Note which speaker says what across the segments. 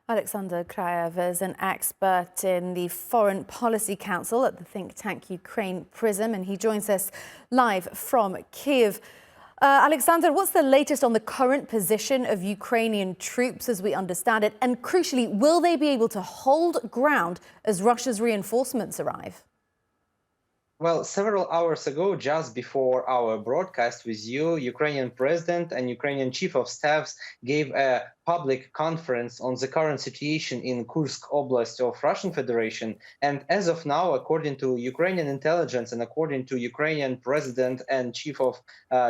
Speaker 1: Oleksandr Kraiev is an expert in the Foreign Policy Council at the think tank Ukraine Prism, and he joins us live from Kyiv. Alexander, what's the latest on the current position of Ukrainian troops as we understand it? And crucially, will they be able to hold ground as Russia's reinforcements arrive?
Speaker 2: Well, several hours ago, just before our broadcast with you, Ukrainian president and Ukrainian chief of staffs gave a public conference on the current situation in Kursk Oblast of Russian Federation. And as of now, according to Ukrainian intelligence and according to Ukrainian president and chief of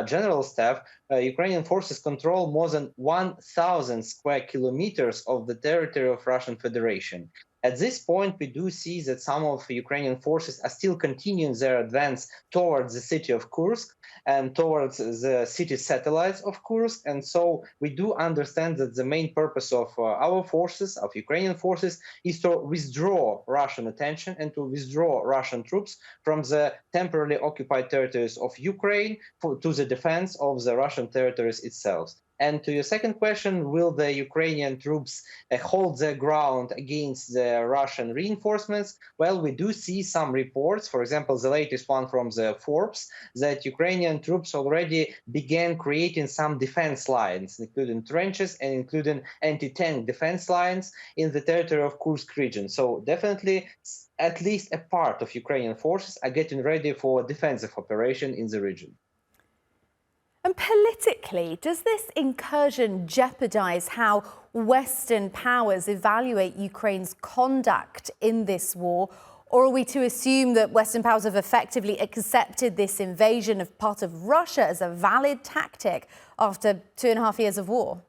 Speaker 2: general staff, Ukrainian forces control more than 1,000 square kilometers of the territory of Russian Federation. At this point, we do see that some of Ukrainian forces are still continuing their advance towards the city of Kursk and towards the city satellites of Kursk. And so we do understand that the main purpose of our forces, of Ukrainian forces, is to withdraw Russian attention and to withdraw Russian troops from the temporarily occupied territories of Ukraine to the defense of the Russian territories itself. And to your second question, will the Ukrainian troops hold their ground against the Russian reinforcements? Well, we do see some reports, for example, the latest one from the Forbes, that Ukrainian troops already began creating some defense lines, including trenches and including anti-tank defense lines in the territory of Kursk region. So definitely, at least a part of Ukrainian forces are getting ready for defensive operation in the region.
Speaker 1: And politically, does this incursion jeopardize how Western powers evaluate Ukraine's conduct in this war? Or are we to assume that Western powers have effectively accepted this invasion of part of Russia as a valid tactic after 2.5 years of war?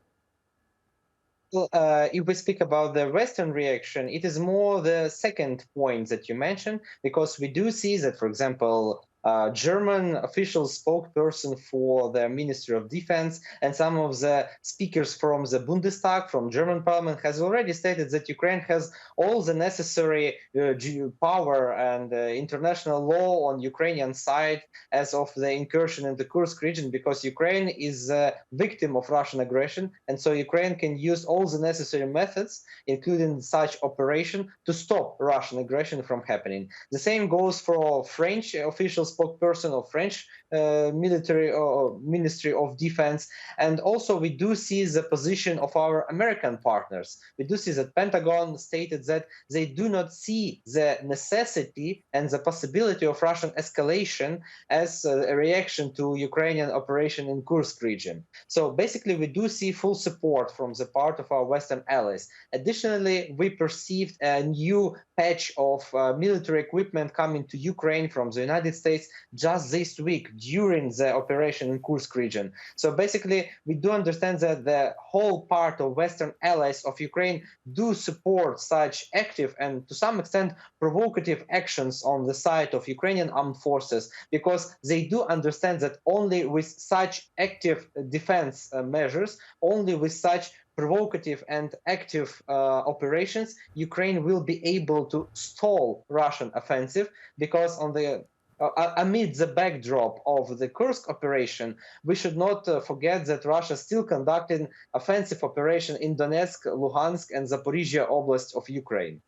Speaker 2: Well, if we speak about the Western reaction, it is more the second point that you mentioned, because we do see that, for example, German official spokesperson for the Ministry of Defense and some of the speakers from the Bundestag, from German parliament, has already stated that Ukraine has all the necessary power and international law on Ukrainian side as of the incursion in the Kursk region, because Ukraine is a victim of Russian aggression, and so Ukraine can use all the necessary methods, including such operation, to stop Russian aggression from happening. The same goes for French officials spokesperson of French military or Ministry of Defense. And also we do see the position of our American partners. We do see that Pentagon stated that they do not see the necessity and the possibility of Russian escalation as a reaction to Ukrainian operation in Kursk region. So basically we do see full support from the part of our Western allies. Additionally, we perceived a new patch of military equipment coming to Ukraine from the United States just this week during the operation in Kursk region. So basically, we do understand that the whole part of Western allies of Ukraine do support such active and to some extent provocative actions on the side of Ukrainian armed forces, because they do understand that only with such active defense measures, only with such provocative and active operations, Ukraine will be able to stall Russian offensive, because on the amid the backdrop of the Kursk operation, we should not forget that Russia still conducting offensive operation in Donetsk, Luhansk, and Zaporizhia Oblast of Ukraine.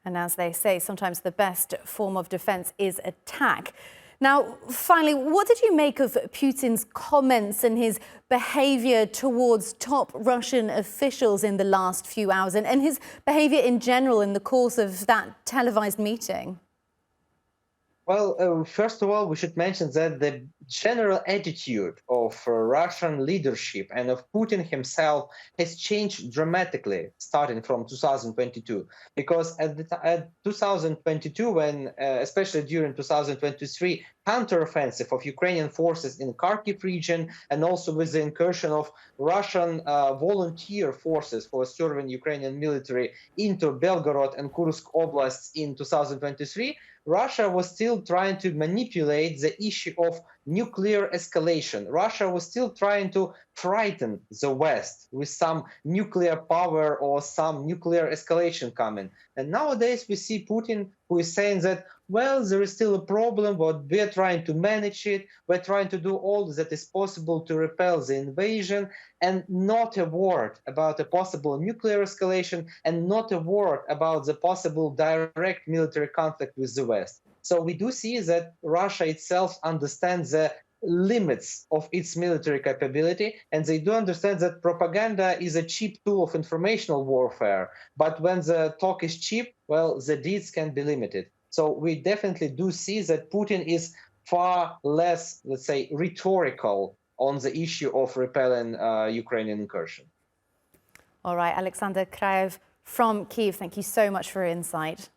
Speaker 1: And as they say, sometimes the best form of defense is attack. Now, finally, what did you make of Putin's comments and his behavior towards top Russian officials in the last few hours, and his behavior in general in the course of that televised meeting?
Speaker 2: Well, first of all, we should mention that the general attitude of Russian leadership and of Putin himself has changed dramatically starting from 2022. Because at 2022, when, especially during 2023, counteroffensive of Ukrainian forces in Kharkiv region, and also with the incursion of Russian volunteer forces for serving Ukrainian military into Belgorod and Kursk oblasts in 2023, Russia was still still trying to manipulate the issue of nuclear escalation. Russia was still trying to frighten the West with some nuclear power or some nuclear escalation coming. And nowadays we see Putin, who is saying that, well, there is still a problem, but we're trying to manage it. We're trying to do all that is possible to repel the invasion, and not a word about a possible nuclear escalation, and not a word about the possible direct military conflict with the West. So we do see that Russia itself understands the limits of its military capability, and they do understand that propaganda is a cheap tool of informational warfare. But when the talk is cheap, well, the deeds can be limited. So we definitely do see that Putin is far less, let's say, rhetorical on the issue of repelling Ukrainian incursion.
Speaker 1: All right, Oleksandr Kraiev from Kyiv, thank you so much for your insight.